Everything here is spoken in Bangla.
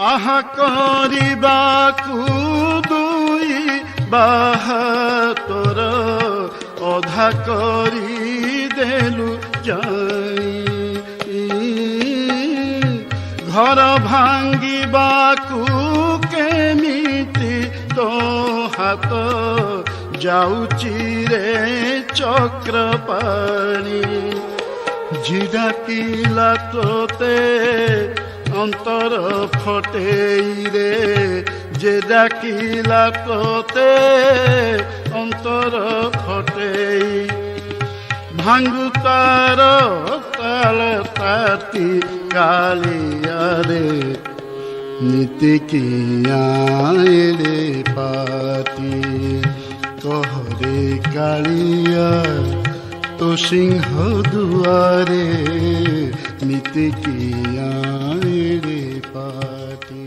আহা କରିବାକୁ দুই বাহাতর অধা କରି দেলু যাই ঘর ভাঙ্গিବାକୁ কেমিতি তো হাত যাଉଛି রে চক্রপাণি ঝিডাকিলা তোতে অন্তর ফটেই রে যে ডাকিলা তোতে অন্তর ফটেই ভাঙ্গু তার তাল তাতি কালিয়ারে নীতি কিয়ারে পাতি কহরে কালিয়া তো সিংহ দুয়ারে নীতি কিয়ারে পাতি।